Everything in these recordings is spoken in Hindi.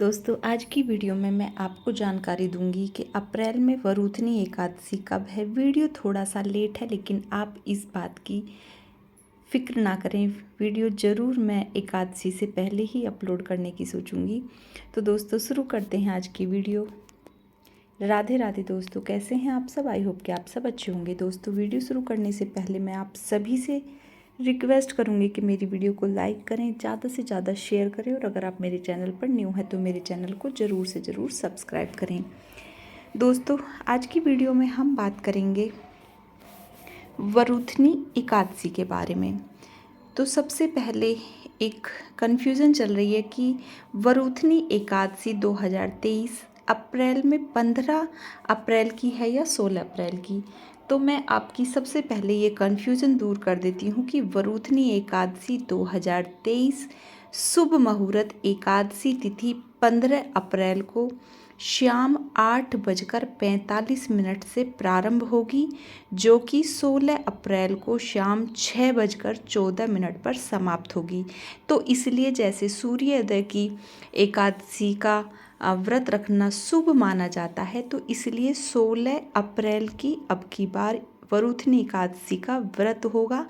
दोस्तों आज की वीडियो में मैं आपको जानकारी दूंगी कि अप्रैल में वरूथनी एकादशी कब है। वीडियो थोड़ा सा लेट है लेकिन आप इस बात की फ़िक्र ना करें, वीडियो ज़रूर मैं एकादशी से पहले ही अपलोड करने की सोचूंगी। तो दोस्तों शुरू करते हैं आज की वीडियो। राधे राधे दोस्तों, कैसे हैं आप सब? आई होप कि आप सब अच्छे होंगे। दोस्तों वीडियो शुरू करने से पहले मैं आप सभी से रिक्वेस्ट करूंगी कि मेरी वीडियो को लाइक करें, ज़्यादा से ज़्यादा शेयर करें और अगर आप मेरे चैनल पर न्यू हैं तो मेरे चैनल को ज़रूर से ज़रूर सब्सक्राइब करें। दोस्तों आज की वीडियो में हम बात करेंगे वरूथनी एकादशी के बारे में। तो सबसे पहले एक कन्फ्यूज़न चल रही है कि वरूथनी एकादशी 2023 अप्रैल में 15 अप्रैल की है या 16 अप्रैल की। तो मैं आपकी सबसे पहले ये कन्फ्यूज़न दूर कर देती हूँ कि वरूथनी एकादशी 2023 शुभ मुहूर्त एकादशी तिथि 15 अप्रैल को शाम 8:45 से प्रारंभ होगी, जो कि 16 अप्रैल को शाम 6:14 पर समाप्त होगी। तो इसलिए जैसे सूर्योदय की एकादशी का व्रत रखना शुभ माना जाता है, तो इसलिए 16 अप्रैल की अब की बार वरूथनी एकादशी का व्रत होगा।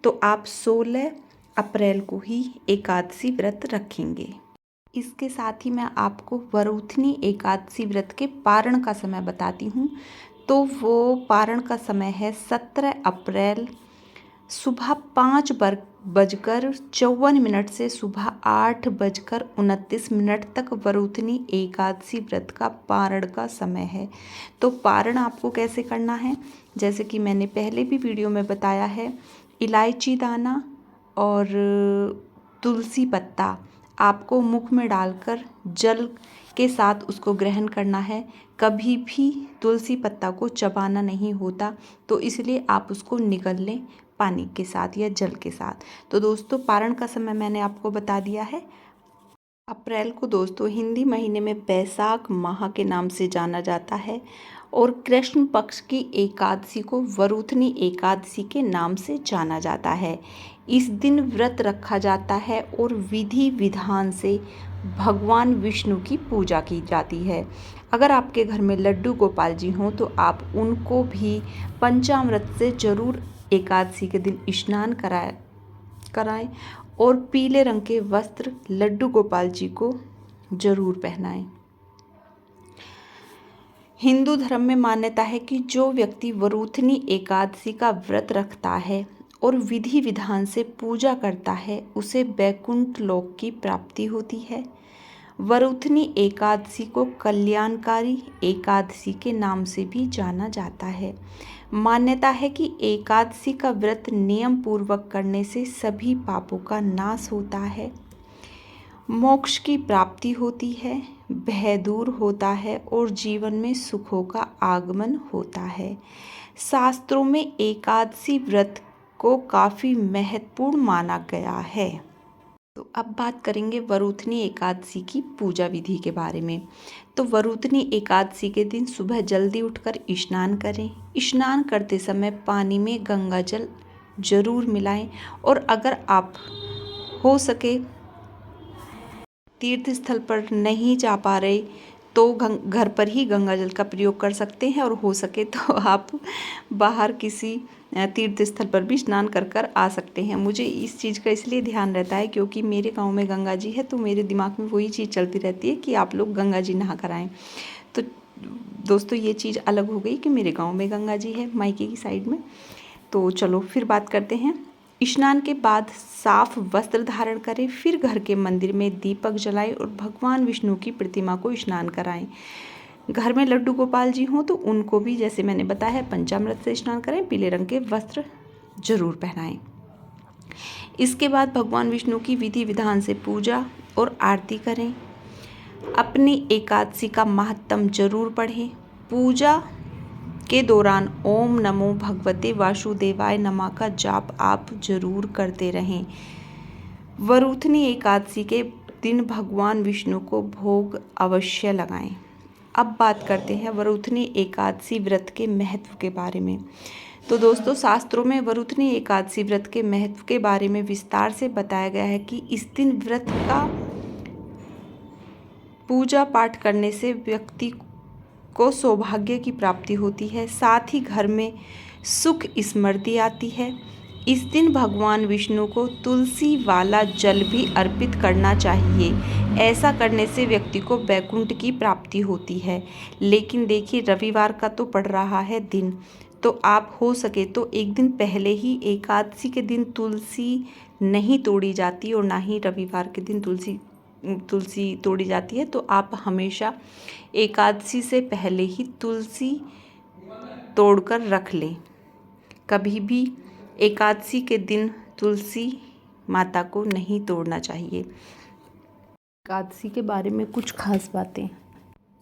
तो आप 16 अप्रैल को ही एकादशी व्रत रखेंगे। इसके साथ ही मैं आपको वरूथनी एकादशी व्रत के पारण का समय बताती हूँ। तो वो पारण का समय है 17 अप्रैल सुबह 5:54 से सुबह 8:29 तक वरूथनी एकादशी व्रत का पारण का समय है। तो पारण आपको कैसे करना है, जैसे कि मैंने पहले भी वीडियो में बताया है, इलायची दाना और तुलसी पत्ता आपको मुख में डालकर जल के साथ उसको ग्रहण करना है। कभी भी तुलसी पत्ता को चबाना नहीं होता, तो इसलिए आप उसको निगल लें पानी के साथ या जल के साथ। तो दोस्तों पारण का समय मैंने आपको बता दिया है। अप्रैल को दोस्तों हिंदी महीने में बैसाख माह के नाम से जाना जाता है और कृष्ण पक्ष की एकादशी को वरूथनी एकादशी के नाम से जाना जाता है। इस दिन व्रत रखा जाता है और विधि विधान से भगवान विष्णु की पूजा की जाती है। अगर आपके घर में लड्डू गोपाल जी हों तो आप उनको भी पंचामृत से जरूर एकादशी के दिन स्नान कराएं और पीले रंग के वस्त्र लड्डू गोपाल जी को जरूर पहनाएं। हिंदू धर्म में मान्यता है कि जो व्यक्ति वरूथनी एकादशी का व्रत रखता है और विधि विधान से पूजा करता है, उसे वैकुंठ लोक की प्राप्ति होती है। वरूथनी एकादशी को कल्याणकारी एकादशी के नाम से भी जाना जाता है। मान्यता है कि एकादशी का व्रत नियम पूर्वक करने से सभी पापों का नाश होता है, मोक्ष की प्राप्ति होती है, भय दूर होता है और जीवन में सुखों का आगमन होता है। शास्त्रों में एकादशी व्रत को काफ़ी महत्वपूर्ण माना गया है। तो अब बात करेंगे वरूथनी एकादशी की पूजा विधि के बारे में। तो वरूथनी एकादशी के दिन सुबह जल्दी उठकर स्नान करें। स्नान करते समय पानी में गंगा जल जरूर मिलाएं और अगर आप हो सके तीर्थ स्थल पर नहीं जा पा रहे तो घर पर ही गंगा जल का प्रयोग कर सकते हैं और हो सके तो आप बाहर किसी तीर्थ स्थल पर भी स्नान कर आ सकते हैं। मुझे इस चीज़ का इसलिए ध्यान रहता है क्योंकि मेरे गांव में गंगा जी है, तो मेरे दिमाग में वही चीज़ चलती रहती है कि आप लोग गंगा जी नहा कर आएँ। तो दोस्तों ये चीज़ अलग हो गई कि मेरे गाँव में गंगा जी है मायके की साइड में। तो चलो फिर बात करते हैं। स्नान के बाद साफ वस्त्र धारण करें, फिर घर के मंदिर में दीपक जलाएं और भगवान विष्णु की प्रतिमा को स्नान कराएं। घर में लड्डू गोपाल जी हों तो उनको भी जैसे मैंने बताया है पंचामृत से स्नान करें, पीले रंग के वस्त्र जरूर पहनाएं। इसके बाद भगवान विष्णु की विधि विधान से पूजा और आरती करें। अपनी एकादशी का महात्म जरूर पढ़ें। पूजा के दौरान ओम नमो भगवते वासुदेवाय नमः का जाप आप जरूर करते रहें। वरूथनी एकादशी के दिन भगवान विष्णु को भोग अवश्य लगाएं। अब बात करते हैं वरूथनी एकादशी व्रत के महत्व के बारे में। तो दोस्तों शास्त्रों में वरूथनी एकादशी व्रत के महत्व के बारे में विस्तार से बताया गया है कि इस दिन व्रत का पूजा पाठ करने से व्यक्ति को सौभाग्य की प्राप्ति होती है, साथ ही घर में सुख समृद्धि आती है। इस दिन भगवान विष्णु को तुलसी वाला जल भी अर्पित करना चाहिए। ऐसा करने से व्यक्ति को वैकुंठ की प्राप्ति होती है। लेकिन देखिए, रविवार का तो पड़ रहा है दिन, तो आप हो सके तो एक दिन पहले ही, एकादशी के दिन तुलसी नहीं तोड़ी जाती और ना ही रविवार के दिन तुलसी तोड़ी जाती है, तो आप हमेशा एकादशी से पहले ही तुलसी तोड़कर रख लें। कभी भी एकादशी के दिन तुलसी माता को नहीं तोड़ना चाहिए। एकादशी के बारे में कुछ खास बातें।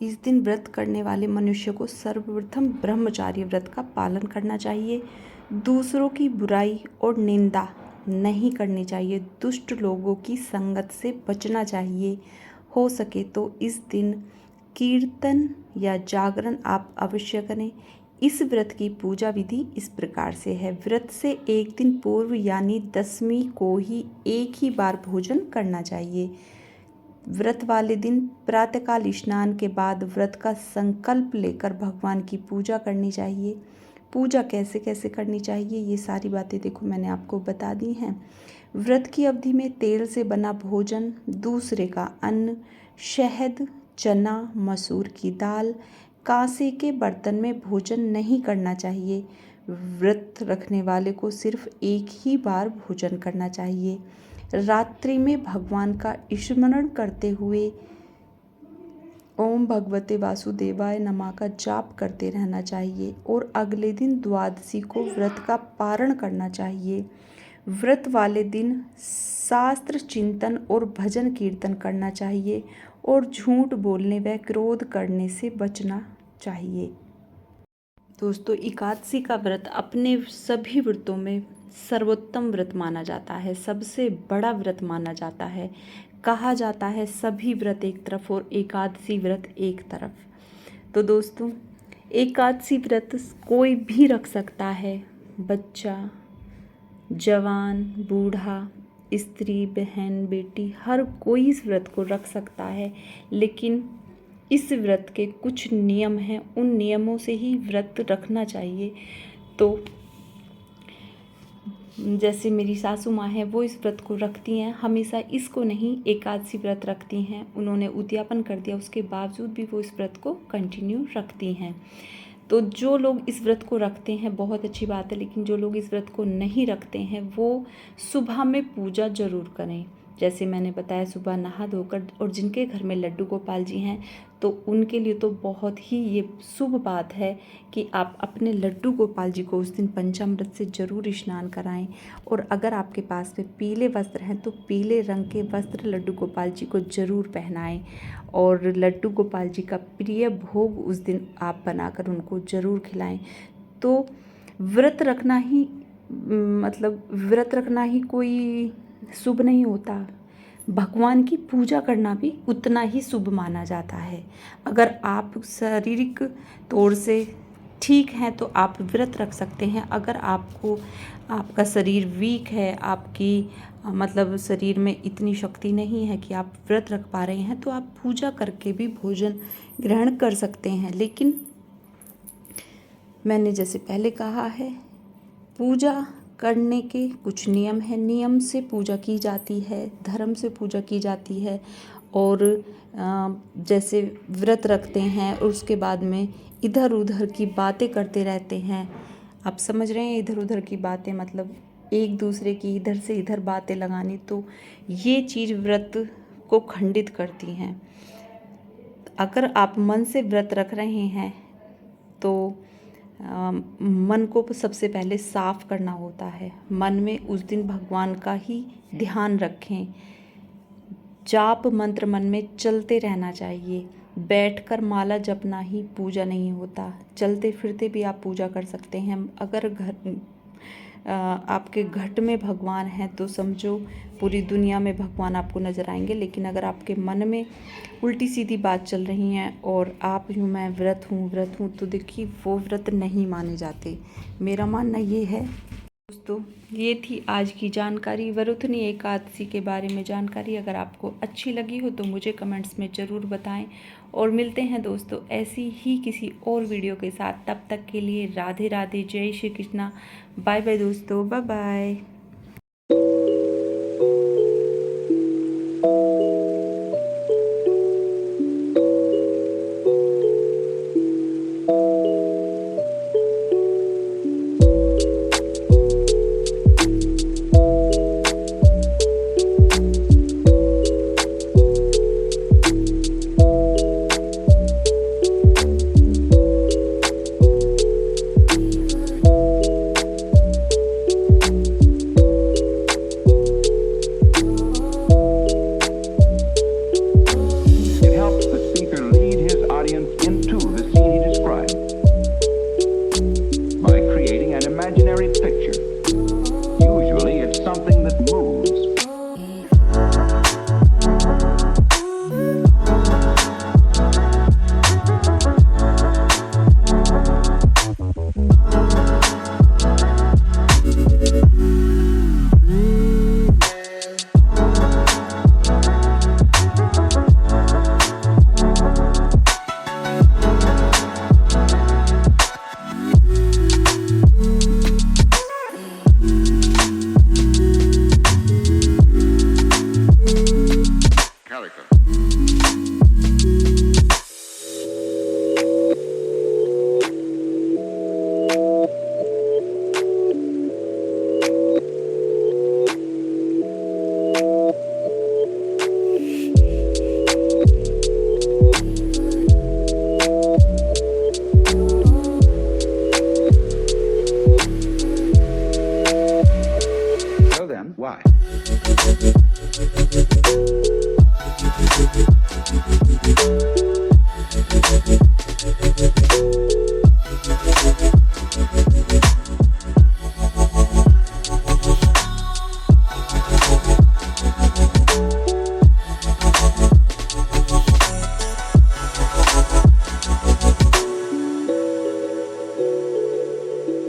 इस दिन व्रत करने वाले मनुष्य को सर्वप्रथम ब्रह्मचार्य व्रत का पालन करना चाहिए। दूसरों की बुराई और निंदा नहीं करनी चाहिए। दुष्ट लोगों की संगत से बचना चाहिए। हो सके तो इस दिन कीर्तन या जागरण आप अवश्य करें। इस व्रत की पूजा विधि इस प्रकार से है। व्रत से एक दिन पूर्व यानी दशमी को ही एक ही बार भोजन करना चाहिए। व्रत वाले दिन प्रातःकाल स्नान के बाद व्रत का संकल्प लेकर भगवान की पूजा करनी चाहिए। पूजा कैसे कैसे करनी चाहिए, ये सारी बातें देखो मैंने आपको बता दी हैं। व्रत की अवधि में तेल से बना भोजन, दूसरे का अन्न, शहद, चना, मसूर की दाल, कांसे के बर्तन में भोजन नहीं करना चाहिए। व्रत रखने वाले को सिर्फ एक ही बार भोजन करना चाहिए। रात्रि में भगवान का स्मरण करते हुए ओम भगवते वासुदेवाय नमः का जाप करते रहना चाहिए और अगले दिन द्वादशी को व्रत का पारण करना चाहिए। व्रत वाले दिन शास्त्र चिंतन और भजन कीर्तन करना चाहिए और झूठ बोलने व क्रोध करने से बचना चाहिए। दोस्तों, एकादशी का व्रत अपने सभी व्रतों में सर्वोत्तम व्रत माना जाता है, सबसे बड़ा व्रत माना जाता है। कहा जाता है सभी व्रत एक तरफ और एकादशी व्रत एक तरफ। तो दोस्तों, एकादशी व्रत कोई भी रख सकता है, बच्चा, जवान, बूढ़ा, स्त्री, बहन, बेटी, हर कोई इस व्रत को रख सकता है। लेकिन इस व्रत के कुछ नियम हैं, उन नियमों से ही व्रत रखना चाहिए। तो जैसे मेरी सासू माँ है, वो इस व्रत को रखती हैं, हमेशा इसको नहीं एकादशी व्रत रखती हैं। उन्होंने उद्यापन कर दिया, उसके बावजूद भी वो इस व्रत को कंटिन्यू रखती हैं। तो जो लोग इस व्रत को रखते हैं बहुत अच्छी बात है, लेकिन जो लोग इस व्रत को नहीं रखते हैं वो सुबह में पूजा ज़रूर करें। जैसे मैंने बताया, सुबह नहा धोकर, और जिनके घर में लड्डू गोपाल जी हैं तो उनके लिए तो बहुत ही ये शुभ बात है कि आप अपने लड्डू गोपाल जी को उस दिन पंचामृत से ज़रूर स्नान कराएं। और अगर आपके पास में पीले वस्त्र हैं तो पीले रंग के वस्त्र लड्डू गोपाल जी को ज़रूर पहनाएं और लड्डू गोपाल जी का प्रिय भोग उस दिन आप बनाकर उनको ज़रूर खिलाएं। तो व्रत रखना ही व्रत रखना ही कोई शुभ नहीं होता, भगवान की पूजा करना भी उतना ही शुभ माना जाता है। अगर आप शारीरिक तौर से ठीक हैं तो आप व्रत रख सकते हैं। अगर आपका शरीर वीक है, आपकी शरीर में इतनी शक्ति नहीं है कि आप व्रत रख पा रहे हैं, तो आप पूजा करके भी भोजन ग्रहण कर सकते हैं। लेकिन मैंने जैसे पहले कहा है, पूजा करने के कुछ नियम हैं, नियम से पूजा की जाती है, धर्म से पूजा की जाती है। और जैसे व्रत रखते हैं और उसके बाद में इधर उधर की बातें करते रहते हैं, आप समझ रहे हैं, इधर उधर की बातें मतलब एक दूसरे की इधर से इधर बातें लगानी, तो ये चीज़ व्रत को खंडित करती हैं। अगर आप मन से व्रत रख रहे हैं तो मन को सबसे पहले साफ करना होता है। मन में उस दिन भगवान का ही ध्यान रखें। जाप मंत्र मन में चलते रहना चाहिए। बैठकर माला जपना ही पूजा नहीं होता, चलते फिरते भी आप पूजा कर सकते हैं। अगर आपके घट में भगवान हैं तो समझो पूरी दुनिया में भगवान आपको नज़र आएंगे। लेकिन अगर आपके मन में उल्टी सीधी बात चल रही है और आप यूँ मैं व्रत हूँ, तो देखिए वो व्रत नहीं माने जाते। मेरा मानना ये है दोस्तों ये थी आज की जानकारी, वरुथनी एकादशी के बारे में जानकारी। अगर आपको अच्छी लगी हो तो मुझे कमेंट्स में ज़रूर बताएं और मिलते हैं दोस्तों ऐसी ही किसी और वीडियो के साथ। तब तक के लिए राधे राधे, जय श्री कृष्णा, बाय बाय दोस्तों, बाय बाय।